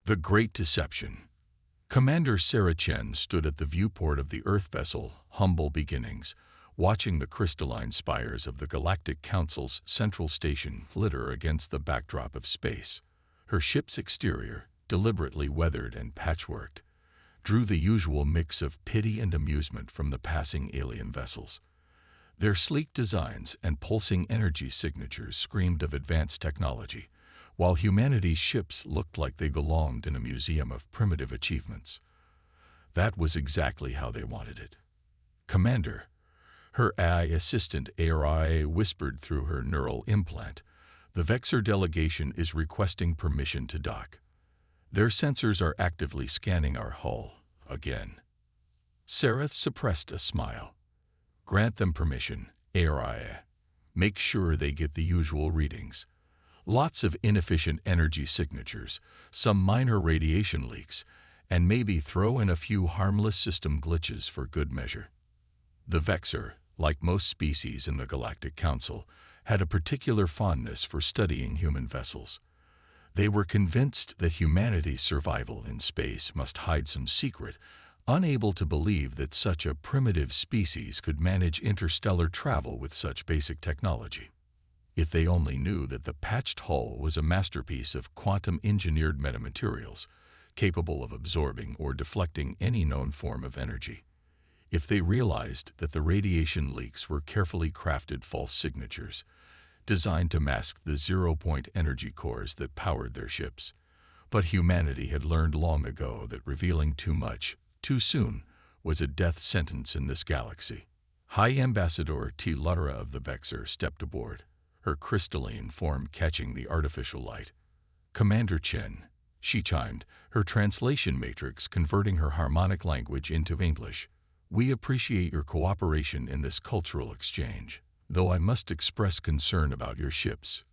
The Great Deception. Commander Sarah Chen stood at the viewport of the Earth vessel, Humble Beginnings, watching the crystalline spires of the Galactic Council's central station glitter against the backdrop of space. Her ship's exterior, deliberately weathered and patchworked, drew the usual mix of pity and amusement from the passing alien vessels. Their sleek designs and pulsing energy signatures screamed of advanced technology, while humanity's ships looked like they belonged in a museum of primitive achievements. That was exactly how they wanted it. "Commander," her AI assistant ARIA whispered through her neural implant, "the Vexor delegation is requesting permission to dock. Their sensors are actively scanning our hull, again." Sarah suppressed a smile. "Grant them permission, ARIA. Make sure they get the usual readings. Lots of inefficient energy signatures, some minor radiation leaks, and maybe throw in a few harmless system glitches for good measure." The Vexor, like most species in the Galactic Council, had a particular fondness for studying human vessels. They were convinced that humanity's survival in space must hide some secret, unable to believe that such a primitive species could manage interstellar travel with such basic technology. If they only knew that the patched hull was a masterpiece of quantum-engineered metamaterials, capable of absorbing or deflecting any known form of energy. If they realized that the radiation leaks were carefully crafted false signatures, designed to mask the zero-point energy cores that powered their ships. But humanity had learned long ago that revealing too much, too soon, was a death sentence in this galaxy. High Ambassador T. Lara of the Vexor stepped aboard, her crystalline form catching the artificial light. "Commander Chen," she chimed, her translation matrix converting her harmonic language into English, "we appreciate your cooperation in this cultural exchange, though I must express concern about your ship's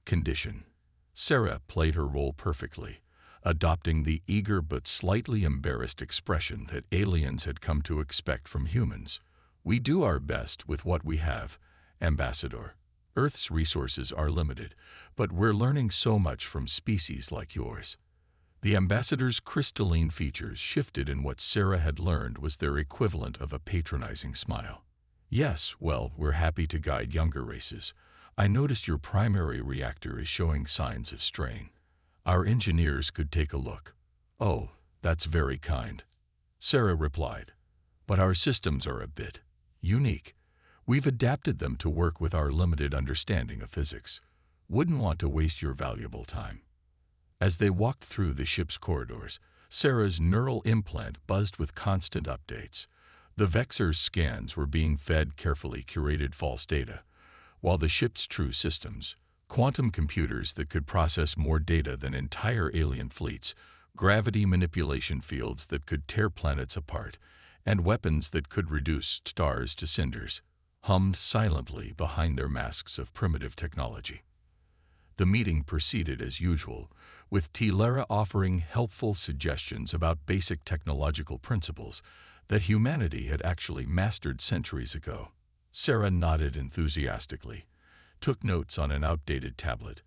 condition." Sarah played her role perfectly, adopting the eager but slightly embarrassed expression that aliens had come to expect from humans. "We do our best with what we have, Ambassador. Earth's resources are limited, but we're learning so much from species like yours." The ambassador's crystalline features shifted, and what Sarah had learned was their equivalent of a patronizing smile. "Yes, well, we're happy to guide younger races. I noticed your primary reactor is showing signs of strain. Our engineers could take a look." "Oh, that's very kind," Sarah replied. "But our systems are a bit unique. We've adapted them to work with our limited understanding of physics. Wouldn't want to waste your valuable time." As they walked through the ship's corridors, Sarah's neural implant buzzed with constant updates. The Vexor's scans were being fed carefully curated false data, while the ship's true systems, quantum computers that could process more data than entire alien fleets, gravity manipulation fields that could tear planets apart, and weapons that could reduce stars to cinders, hummed silently behind their masks of primitive technology. The meeting proceeded as usual, with T. Lara offering helpful suggestions about basic technological principles that humanity had actually mastered centuries ago. Sarah nodded enthusiastically, took notes on an outdated tablet,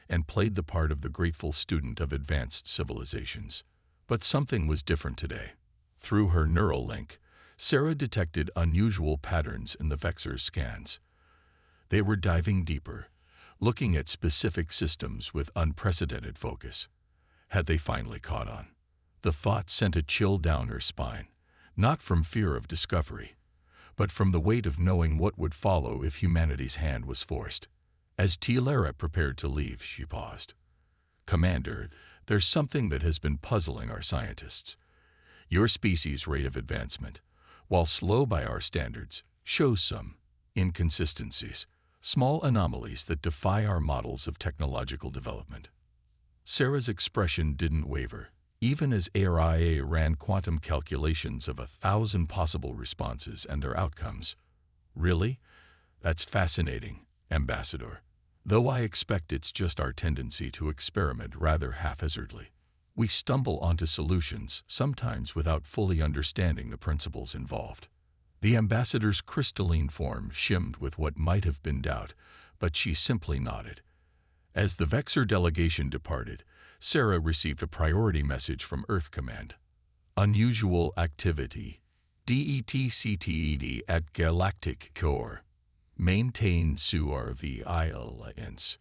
and played the part of the grateful student of advanced civilizations. But something was different today. Through her neural link, Sarah detected unusual patterns in the Vexor's scans. They were diving deeper, looking at specific systems with unprecedented focus. Had they finally caught on? The thought sent a chill down her spine, not from fear of discovery, but from the weight of knowing what would follow if humanity's hand was forced. As T. Lara prepared to leave, she paused. "Commander, there's something that has been puzzling our scientists. Your species' rate of advancement, while slow by our standards, shows some inconsistencies, small anomalies that defy our models of technological development." Sarah's expression didn't waver, even as ARIA ran quantum calculations of 1,000 possible responses and their outcomes. "Really? That's fascinating, Ambassador. Though I expect it's just our tendency to experiment rather haphazardly. We stumble onto solutions, sometimes without fully understanding the principles involved." The ambassador's crystalline form shimmed with what might have been doubt, but she simply nodded. As the Vexor delegation departed, Sarah received a priority message from Earth Command. Unusual activity. DETCTED at Galactic Core. Maintain surveillance.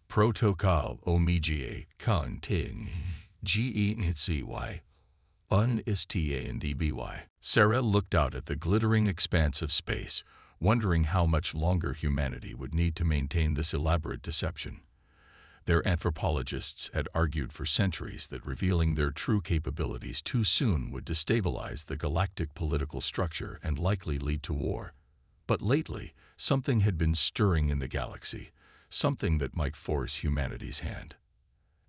Protocol Omega Contain. GENCY. UNSTANDBY. Sarah looked out at the glittering expanse of space, wondering how much longer humanity would need to maintain this elaborate deception. Their anthropologists had argued for centuries that revealing their true capabilities too soon would destabilize the galactic political structure and likely lead to war. But lately, something had been stirring in the galaxy, something that might force humanity's hand.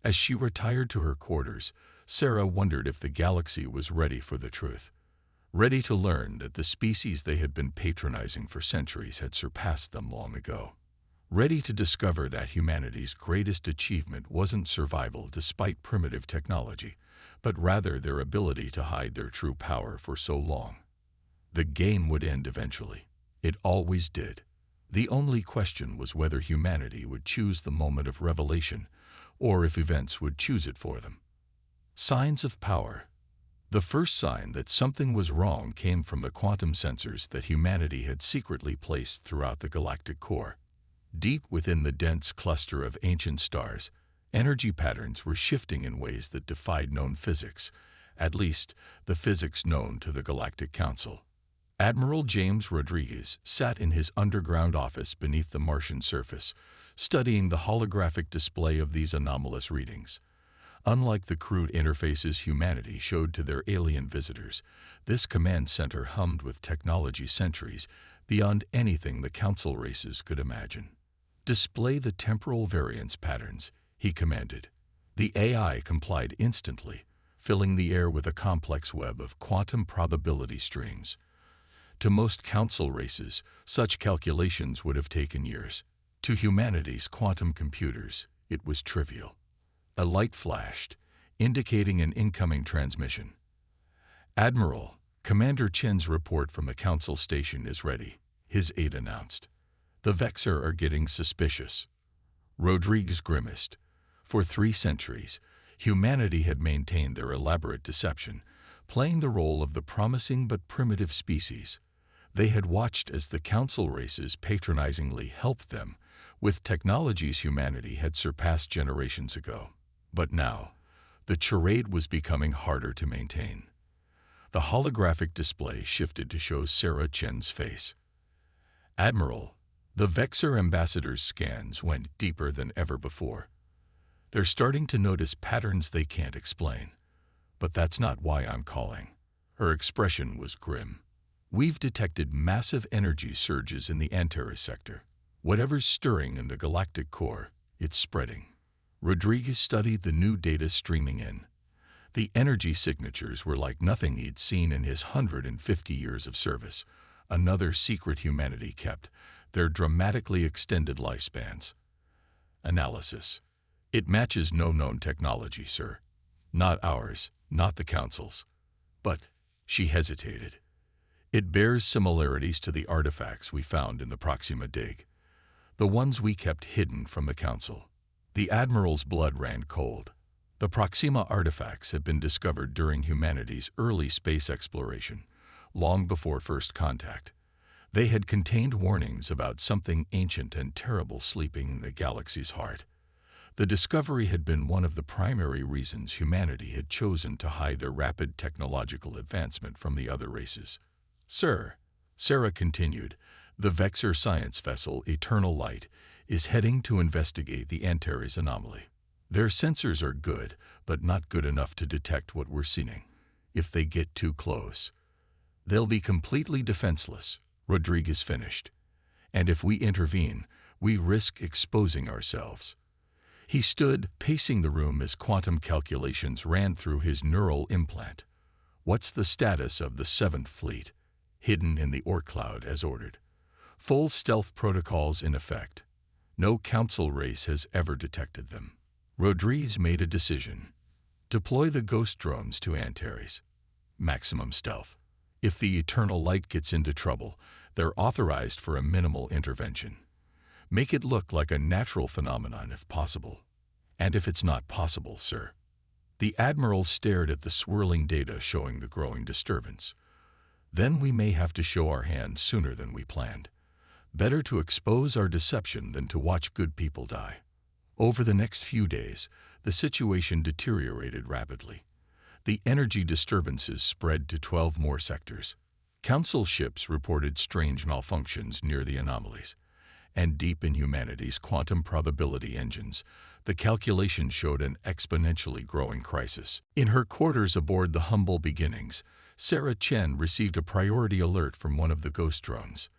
As she retired to her quarters, Sarah wondered if the galaxy was ready for the truth, ready to learn that the species they had been patronizing for centuries had surpassed them long ago. Ready to discover that humanity's greatest achievement wasn't survival despite primitive technology, but rather their ability to hide their true power for so long. The game would end eventually. It always did. The only question was whether humanity would choose the moment of revelation, or if events would choose it for them. Signs of power. The first sign that something was wrong came from the quantum sensors that humanity had secretly placed throughout the galactic core. Deep within the dense cluster of ancient stars, energy patterns were shifting in ways that defied known physics, at least the physics known to the Galactic Council. Admiral James Rodriguez sat in his underground office beneath the Martian surface, studying the holographic display of these anomalous readings. Unlike the crude interfaces humanity showed to their alien visitors, this command center hummed with technology centuries beyond anything the Council races could imagine. "Display the temporal variance patterns," he commanded. The AI complied instantly, filling the air with a complex web of quantum probability strings. To most Council races, such calculations would have taken years. To humanity's quantum computers, it was trivial. A light flashed, indicating an incoming transmission. "Admiral, Commander Chen's report from the Council station is ready," his aide announced. "The Vexor are getting suspicious." Rodriguez grimaced. For 3 centuries, humanity had maintained their elaborate deception, playing the role of the promising but primitive species. They had watched as the Council races patronizingly helped them with technologies humanity had surpassed generations ago. But now, the charade was becoming harder to maintain. The holographic display shifted to show Sarah Chen's face. "Admiral, the Vexor ambassador's scans went deeper than ever before. They're starting to notice patterns they can't explain. But that's not why I'm calling." Her expression was grim. "We've detected massive energy surges in the Antares sector. Whatever's stirring in the galactic core, it's spreading." Rodriguez studied the new data streaming in. The energy signatures were like nothing he'd seen in his 150 years of service. Another secret humanity kept, their dramatically extended lifespans. Analysis. "It matches no known technology, sir. Not ours, not the Council's. But," she hesitated, "it bears similarities to the artifacts we found in the Proxima dig. The ones we kept hidden from the Council." The Admiral's blood ran cold. The Proxima artifacts had been discovered during humanity's early space exploration, long before first contact. They had contained warnings about something ancient and terrible sleeping in the galaxy's heart. The discovery had been one of the primary reasons humanity had chosen to hide their rapid technological advancement from the other races. "Sir," Sarah continued, "the Vexor science vessel Eternal Light is heading to investigate the Antares anomaly. Their sensors are good, but not good enough to detect what we're seeing. If they get too close, they'll be completely defenseless," Rodriguez finished. "And if we intervene, we risk exposing ourselves." He stood, pacing the room as quantum calculations ran through his neural implant. "What's the status of the 7th Fleet?" "Hidden in the Oort cloud as ordered. Full stealth protocols in effect. No Council race has ever detected them." Rodriguez made a decision. "Deploy the ghost drones to Antares. Maximum stealth. If the Eternal Light gets into trouble, they're authorized for a minimal intervention. Make it look like a natural phenomenon if possible. And if it's not possible, sir, The Admiral stared at the swirling data showing the growing disturbance. Then we may have to show our hand sooner than we planned. Better to expose our deception than to watch good people die. Over the next few days, the situation deteriorated rapidly. The energy disturbances spread to 12 more sectors. Council ships reported strange malfunctions near the anomalies. And deep in humanity's quantum probability engines, the calculation showed an exponentially growing crisis. In her quarters aboard the Humble Beginnings, Sarah Chen received a priority alert from one of the ghost drones.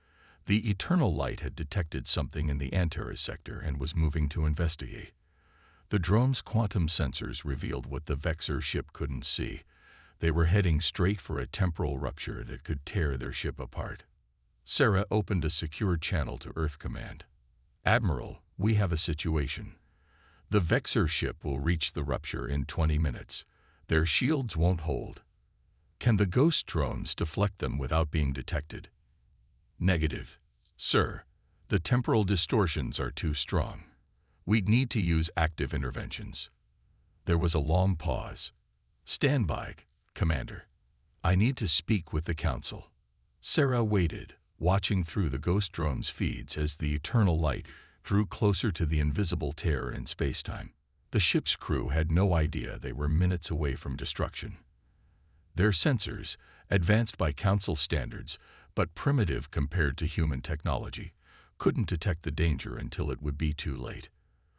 The Eternal Light had detected something in the Antares sector and was moving to investigate. The drone's quantum sensors revealed what the Vexor ship couldn't see. They were heading straight for a temporal rupture that could tear their ship apart. Sarah opened a secure channel to Earth Command. "Admiral, we have a situation. The Vexor ship will reach the rupture in 20 minutes. Their shields won't hold. Can the ghost drones deflect them without being detected?" "Negative, sir. The temporal distortions are too strong. We'd need to use active interventions." There was a long pause. "Stand by, Commander. I need to speak with the Council." Sarah waited, watching through the ghost drone's feeds as the Eternal Light drew closer to the invisible terror in spacetime. The ship's crew had no idea they were minutes away from destruction. Their sensors, advanced by Council standards but primitive compared to human technology, couldn't detect the danger until it would be too late.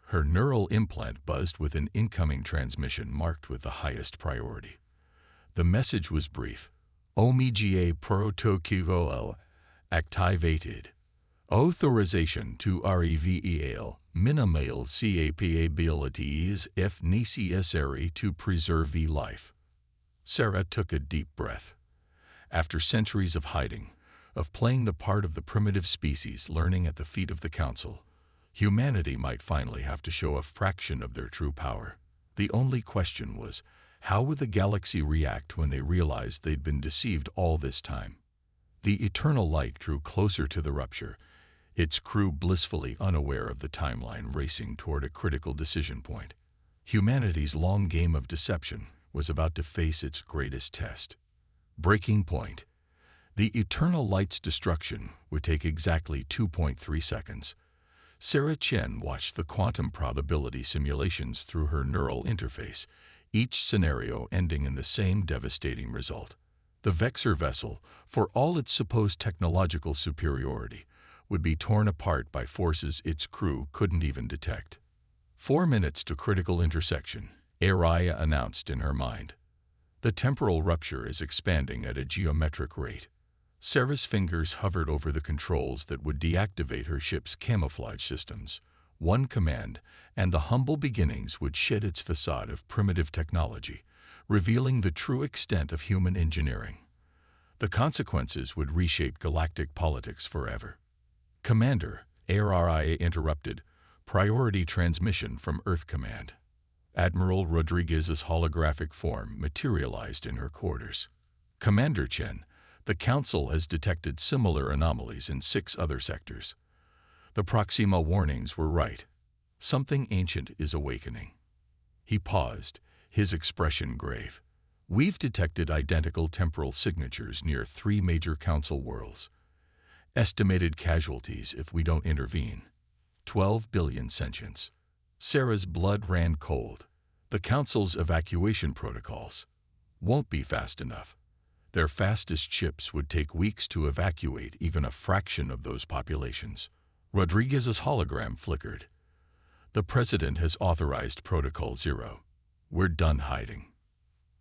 Her neural implant buzzed with an incoming transmission marked with the highest priority. The message was brief. "Omiga protocol activated. Authorization to reveal minimal capabilities if necessary to preserve life." Sarah took a deep breath. After centuries of hiding, of playing the part of the primitive species learning at the feet of the Council, humanity might finally have to show a fraction of their true power. The only question was, how would the galaxy react when they realized they'd been deceived all this time? The Eternal Light drew closer to the rupture, its crew blissfully unaware of the timeline racing toward a critical decision point. Humanity's long game of deception was about to face its greatest test. Breaking point. The Eternal Light's destruction would take exactly 2.3 seconds. Sarah Chen watched the quantum probability simulations through her neural interface, each scenario ending in the same devastating result. The Vexor vessel, for all its supposed technological superiority, would be torn apart by forces its crew couldn't even detect. 4 minutes to critical intersection, Araya announced in her mind. The temporal rupture is expanding at a geometric rate. Sarah's fingers hovered over the controls that would deactivate her ship's camouflage systems. One command, and the Humble Beginnings would shed its facade of primitive technology, revealing the true extent of human engineering. The consequences would reshape galactic politics forever. "Commander," Araya interrupted, "priority transmission from Earth Command." Admiral Rodriguez's holographic form materialized in her quarters. "Commander Chen, the Council has detected similar anomalies in 6 other sectors. The Proxima warnings were right. Something ancient is awakening." He paused, his expression grave. "We've detected identical temporal signatures near 3 major Council worlds. Estimated casualties if we don't intervene. 12 billion sentients." Sarah's blood ran cold. The Council's evacuation protocols won't be fast enough. Their fastest ships would take weeks to evacuate even a fraction of those populations. Rodriguez's hologram flickered. "The President has authorized Protocol Zero. We're done hiding."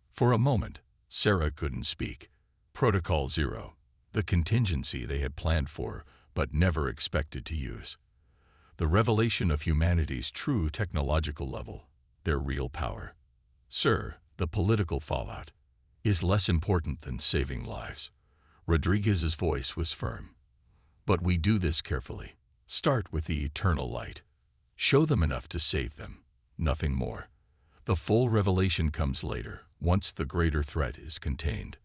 For a moment, Sarah couldn't speak. Protocol Zero, the contingency they had planned for but never expected to use. The revelation of humanity's true technological level, their real power. "Sir, the political fallout is less important than saving lives." Rodriguez's voice was firm. "But we do this carefully. Start with the Eternal Light. Show them enough to save them, nothing more. The full revelation comes later, once the greater threat is contained."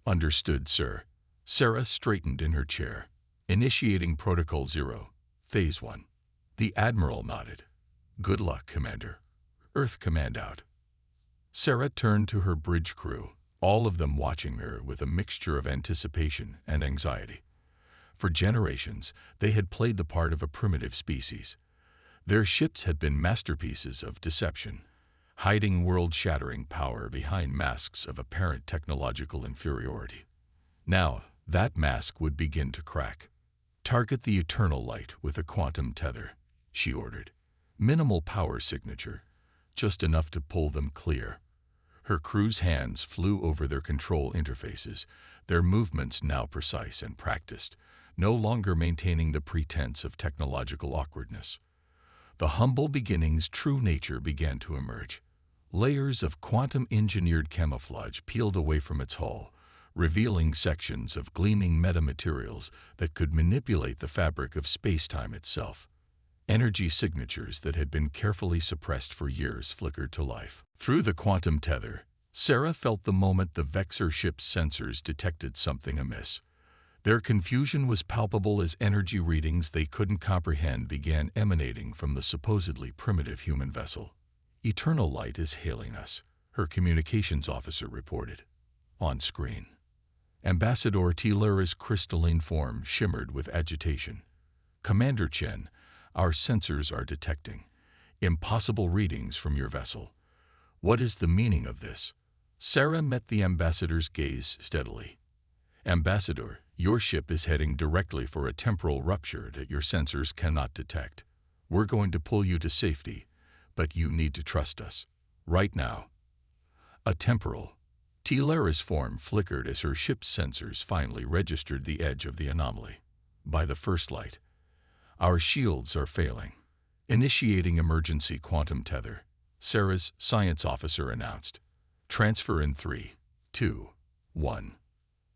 "Understood, sir." Sarah straightened in her chair. "Initiating Protocol Zero, Phase 1. The Admiral nodded. "Good luck, Commander. Earth Command out." Sarah turned to her bridge crew, all of them watching her with a mixture of anticipation and anxiety. For generations, they had played the part of a primitive species. Their ships had been masterpieces of deception, hiding world-shattering power behind masks of apparent technological inferiority. Now, that mask would begin to crack. "Target the eternal light with a quantum tether," she ordered. "Minimal power signature, just enough to pull them clear." Her crew's hands flew over their control interfaces, their movements now precise and practiced, no longer maintaining the pretense of technological awkwardness. The humble beginning's true nature began to emerge. Layers of quantum-engineered camouflage peeled away from its hull, revealing sections of gleaming metamaterials that could manipulate the fabric of space-time itself. Energy signatures that had been carefully suppressed for years flickered to life. Through the quantum tether, Sarah felt the moment the Vexor ship's sensors detected something amiss. Their confusion was palpable as energy readings they couldn't comprehend began emanating from the supposedly primitive human vessel. "Eternal light is hailing us," her communications officer reported. On screen, Ambassador T-Lara's crystalline form shimmered with agitation. "Commander Chen, our sensors are detecting impossible readings from your vessel. What is the meaning of this?" Sarah met the ambassador's gaze steadily. "Ambassador, your ship is heading directly for a temporal rupture that your sensors cannot detect. We're going to pull you to safety, but you need to trust us. Right now." A temporal. T-Lara's form flickered as her ship's sensors finally registered the edge of the anomaly. "By the first light. Our shields are failing. Initiating emergency quantum tether," Sarah's science officer announced. "Transfer in 3, 2, 1.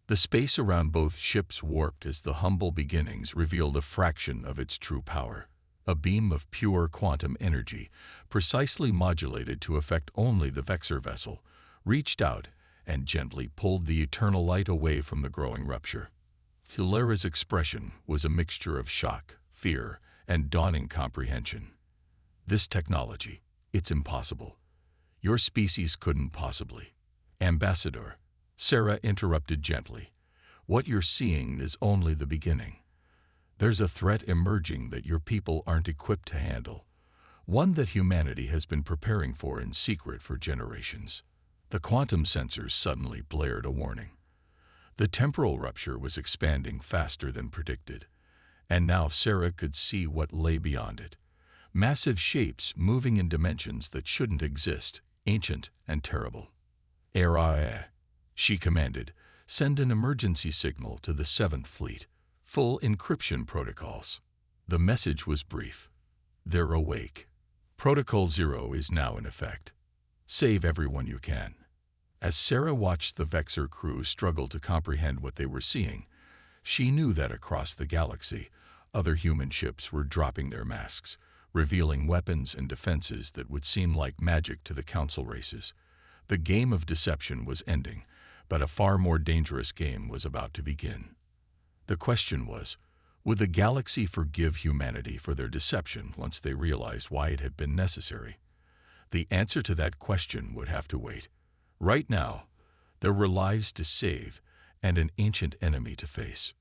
The space around both ships warped as the humble beginnings revealed a fraction of its true power. A beam of pure quantum energy, precisely modulated to affect only the Vexor vessel, reached out and gently pulled the eternal light away from the growing rupture. T-Lara's expression was a mixture of shock, fear, and dawning comprehension. "This technology, it's impossible. Your species couldn't possibly." "Ambassador," Sarah interrupted gently, "what you're seeing is only the beginning. There's a threat emerging that your people aren't equipped to handle, one that humanity has been preparing for in secret for generations." The quantum sensors suddenly blared a warning. The temporal rupture was expanding faster than predicted, and now Sarah could see what lay beyond it. Massive shapes moving in dimensions that shouldn't exist, ancient and terrible. "Era," she commanded, "send an emergency signal to the 7th Fleet. Full encryption protocols." The message was brief. "They're awake. Protocol 0 is now in effect. Save everyone you can." As Sarah watched the Vexor crew struggle to comprehend what they were seeing, she knew that across the galaxy, other human ships were dropping their masks, revealing weapons and defenses that would seem like magic to the Council races. The game of deception was ending, but a far more dangerous game was about to begin. The question was, would the galaxy forgive humanity for their deception once they realized why it had been necessary? The answer to that question would have to wait. Right now, there were lives to save and an ancient enemy to face.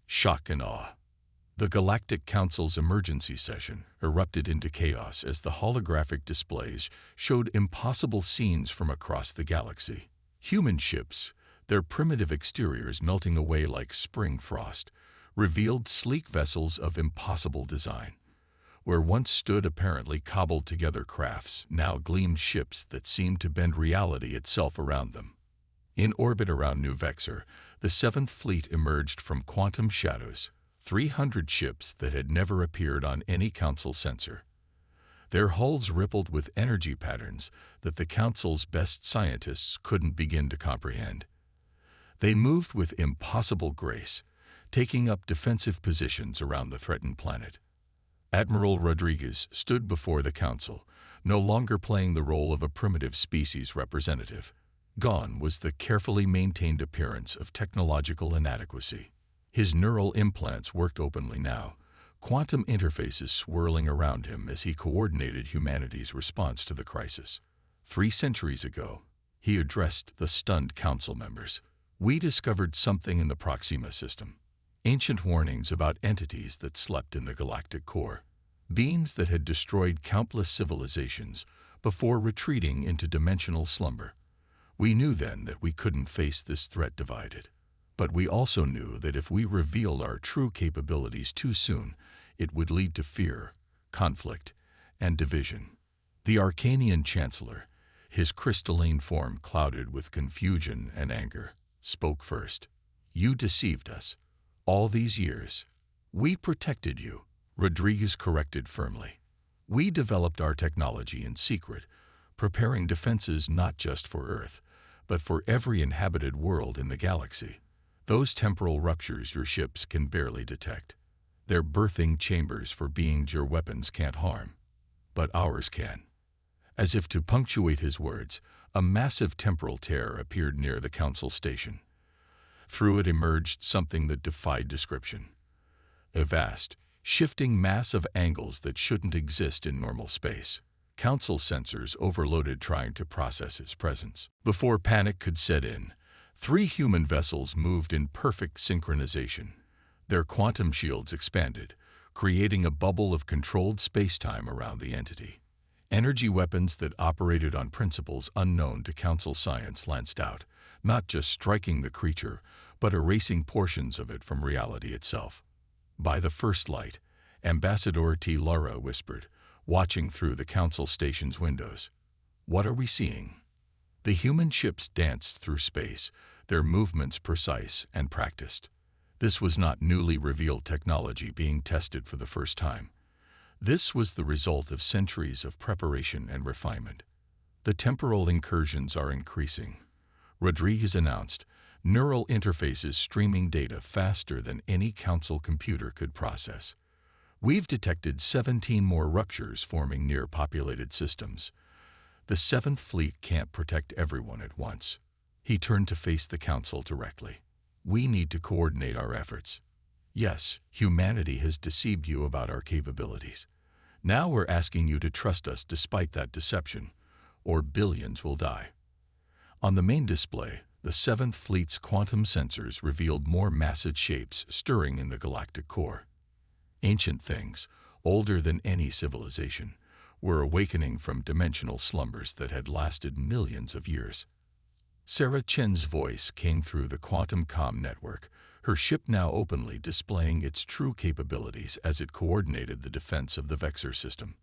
Shock and awe. The Galactic Council's emergency session erupted into chaos as the holographic displays showed impossible scenes from across the galaxy. Human ships, their primitive exteriors melting away like spring frost, revealed sleek vessels of impossible design. Where once stood apparently cobbled-together crafts, now gleamed ships that seemed to bend reality itself around them. In orbit around New Vexor, the 7th Fleet emerged from quantum shadows, 300 ships that had never appeared on any Council sensor. Their hulls rippled with energy patterns that the Council's best scientists couldn't begin to comprehend. They moved with impossible grace, taking up defensive positions around the threatened planet. Admiral Rodriguez stood before the Council, no longer playing the role of a primitive species representative. Gone was the carefully maintained appearance of technological inadequacy. His neural implants worked openly now, quantum interfaces swirling around him as he coordinated humanity's response to the crisis. 3 centuries ago, he addressed the stunned council members. We discovered something in the Proxima system. Ancient warnings about entities that slept in the galactic core. Beings that had destroyed countless civilizations before retreating into dimensional slumber. We knew then that we couldn't face this threat divided. But we also knew that if we revealed our true capabilities too soon, it would lead to fear, conflict, and division. The Arcanian Chancellor, his crystalline form clouded with confusion and anger, spoke first. You deceived us. All these years. We protected you, Rodriguez corrected firmly. We developed our technology in secret, preparing defenses not just for Earth, but for every inhabited world in the galaxy. Those temporal ruptures your ships can barely detect. They're birthing chambers for beings your weapons can't harm. But ours can. As if to punctuate his words, a massive temporal tear appeared near the council station. Through it emerged something that defied description. A vast, shifting mass of angles that shouldn't exist in normal space. Council sensors overloaded trying to process its presence. Before panic could set in, 3 human vessels moved in perfect synchronization. Their quantum shields expanded, creating a bubble of controlled spacetime around the entity. Energy weapons that operated on principles unknown to Council science lanced out, not just striking the creature, but erasing portions of it from reality itself. By the first light, Ambassador T. Lara whispered, watching through the Council station's windows. What are we seeing? The human ships danced through space, their movements precise and practiced. This was not newly revealed technology being tested for the first time. This was the result of centuries of preparation and refinement. The temporal incursions are increasing. Rodriguez announced, neural interfaces streaming data faster than any Council computer could process. We've detected 17 more ruptures forming near populated systems. The 7th Fleet can't protect everyone at once. He turned to face the Council directly. We need to coordinate our efforts. Yes, humanity has deceived you about our capabilities. Now we're asking you to trust us despite that deception, or billions will die. On the main display, the 7th Fleet's quantum sensors revealed more massive shapes stirring in the galactic core. Ancient things, older than any civilization, were awakening from dimensional slumbers that had lasted millions of years. Sarah Chen's voice came through the quantum comm network, her ship now openly displaying its true capabilities as it coordinated the defense of the Vexor system.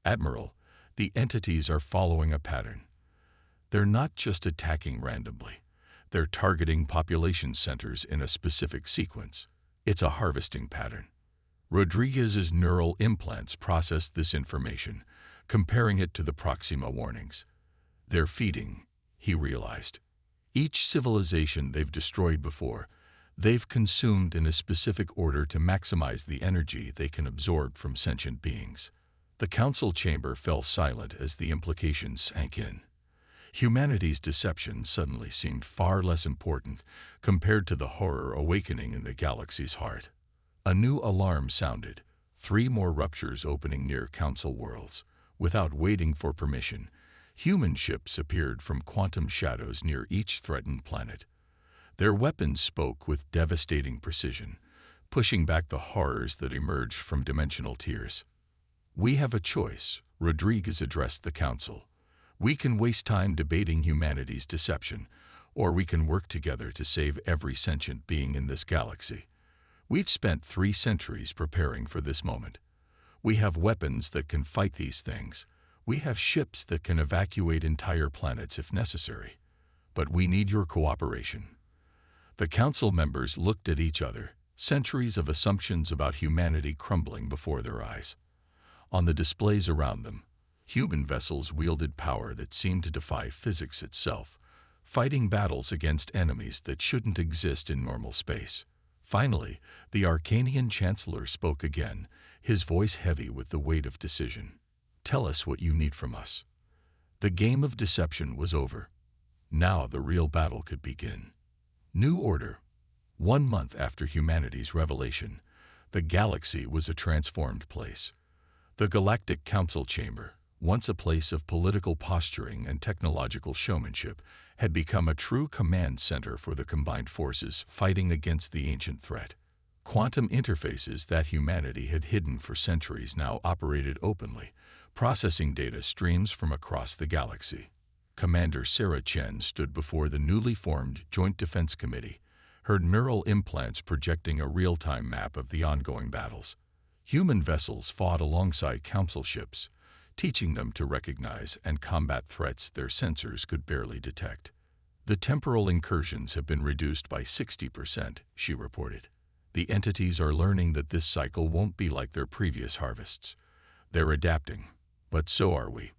Admiral, the entities are following a pattern. They're not just attacking randomly. They're targeting population centers in a specific sequence. It's a harvesting pattern. Rodriguez's neural implants processed this information, comparing it to the Proxima warnings. They're feeding, he realized. Each civilization they've destroyed before, they've consumed in a specific order to maximize the energy they can absorb from sentient beings. The Council chamber fell silent as the implications sank in. Humanity's deception suddenly seemed far less important compared to the horror awakening in the galaxy's heart. A new alarm sounded, 3 more ruptures opening near Council worlds. Without waiting for permission, human ships appeared from quantum shadows near each threatened planet. Their weapons spoke with devastating precision, pushing back the horrors that emerged from dimensional tears. We have a choice, Rodriguez addressed the Council. We can waste time debating humanity's deception, or we can work together to save every sentient being in this galaxy. We've spent 3 centuries preparing for this moment. We have weapons that can fight these things. We have ships that can evacuate entire planets if necessary. But we need your cooperation. The Council members looked at each other, centuries of assumptions about humanity crumbling before their eyes. On the displays around them, human vessels wielded power that seemed to defy physics itself, fighting battles against enemies that shouldn't exist in normal space. Finally, the Arcanian Chancellor spoke again, his voice heavy with the weight of decision. Tell us what you need from us. The game of deception was over. Now the real battle could begin. New order. 1 month after humanity's revelation, the galaxy was a transformed place. The Galactic Council chamber, once a place of political posturing and technological showmanship, had become a true command center for the combined forces fighting against the ancient threat. Quantum interfaces that humanity had hidden for centuries now operated openly, processing data streams from across the galaxy. Commander Sarah Chen stood before the newly formed Joint Defense Committee, her neural implants projecting a real-time map of the ongoing battles. Human vessels fought alongside council ships, teaching them to recognize and combat threats their sensors could barely detect. The temporal incursions have been reduced by 60%, she reported. The entities are learning that this cycle won't be like their previous harvests. They're adapting, but so are we.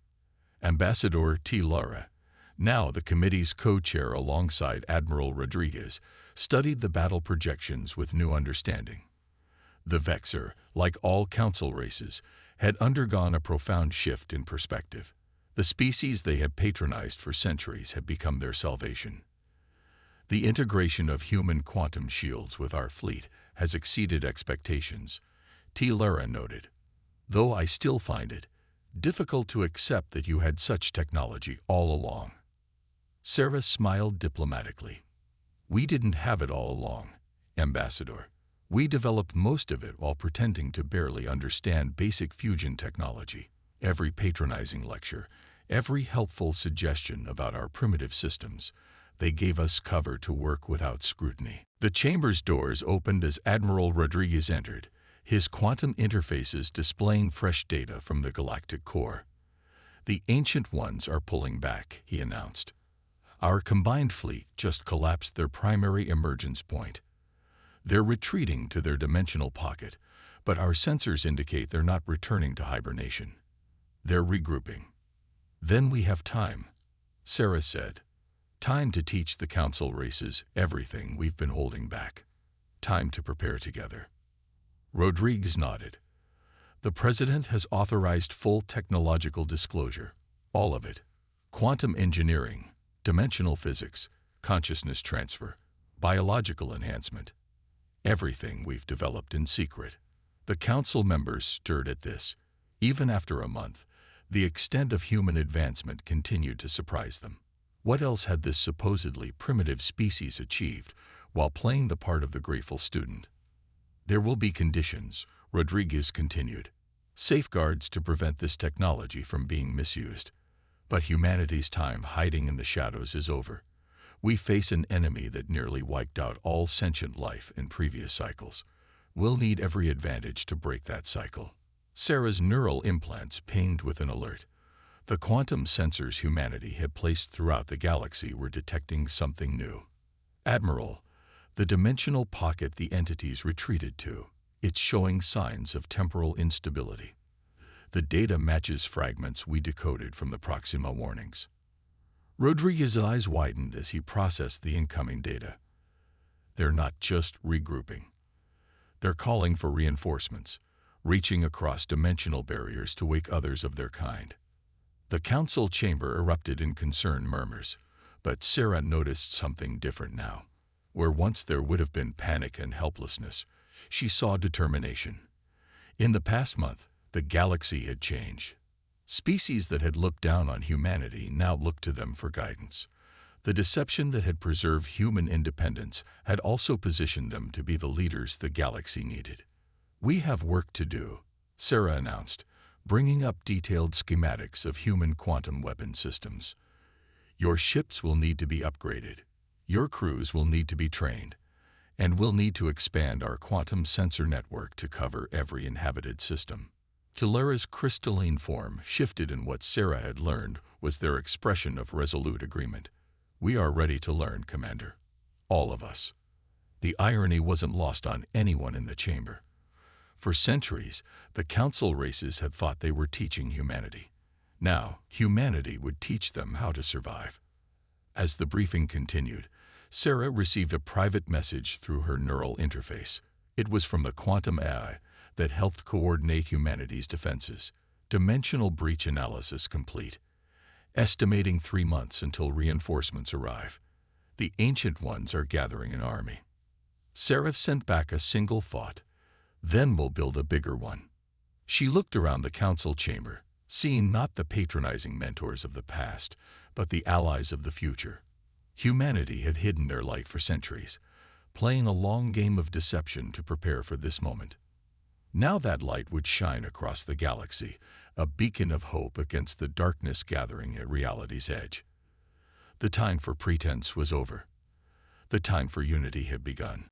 Ambassador T. Lara, now the committee's co-chair alongside Admiral Rodriguez, studied the battle projections with new understanding. The Vexor, like all council races, had undergone a profound shift in perspective. The species they had patronized for centuries had become their salvation. The integration of human quantum shields with our fleet has exceeded expectations, T. Lara noted. Though I still find it difficult to accept that you had such technology all along. Sarah smiled diplomatically. We didn't have it all along, Ambassador. We developed most of it while pretending to barely understand basic fusion technology. Every patronizing lecture, every helpful suggestion about our primitive systems, they gave us cover to work without scrutiny. The chamber's doors opened as Admiral Rodriguez entered, his quantum interfaces displaying fresh data from the galactic core. The Ancient Ones are pulling back, he announced. Our combined fleet just collapsed their primary emergence point. They're retreating to their dimensional pocket, but our sensors indicate they're not returning to hibernation. They're regrouping. Then we have time, Sarah said. Time to teach the council races everything we've been holding back. Time to prepare together. Rodriguez nodded. The President has authorized full technological disclosure, all of it. Quantum engineering, dimensional physics, consciousness transfer, biological enhancement. Everything we've developed in secret. The council members stirred at this. Even after a month, the extent of human advancement continued to surprise them. What else had this supposedly primitive species achieved while playing the part of the grateful student? There will be conditions, Rodriguez continued. Safeguards to prevent this technology from being misused. But humanity's time hiding in the shadows is over. We face an enemy that nearly wiped out all sentient life in previous cycles. We'll need every advantage to break that cycle. Sarah's neural implants pinged with an alert. The quantum sensors humanity had placed throughout the galaxy were detecting something new. Admiral, the dimensional pocket the entities retreated to, it's showing signs of temporal instability. The data matches fragments we decoded from the Proxima warnings. Rodriguez's eyes widened as he processed the incoming data. They're not just regrouping. They're calling for reinforcements, reaching across dimensional barriers to wake others of their kind. The council chamber erupted in concerned murmurs, but Sarah noticed something different now. Where once there would have been panic and helplessness, she saw determination. In the past month, the galaxy had changed. Species that had looked down on humanity now looked to them for guidance. The deception that had preserved human independence had also positioned them to be the leaders the galaxy needed. We have work to do, Sarah announced, bringing up detailed schematics of human quantum weapon systems. Your ships will need to be upgraded. Your crews will need to be trained. And we'll need to expand our quantum sensor network to cover every inhabited system. Lara's crystalline form shifted, and what Sarah had learned was their expression of resolute agreement. We are ready to learn, Commander. All of us. The irony wasn't lost on anyone in the chamber. For centuries, the council races had thought they were teaching humanity. Now, humanity would teach them how to survive. As the briefing continued, Sarah received a private message through her neural interface. It was from the quantum AI that helped coordinate humanity's defenses. Dimensional breach analysis complete. Estimating 3 months until reinforcements arrive. The Ancient Ones are gathering an army. Sarah sent back a single thought. Then we'll build a bigger one. She looked around the council chamber, seeing not the patronizing mentors of the past, but the allies of the future. Humanity had hidden their light for centuries, playing a long game of deception to prepare for this moment. Now that light would shine across the galaxy, a beacon of hope against the darkness gathering at reality's edge. The time for pretense was over. The time for unity had begun.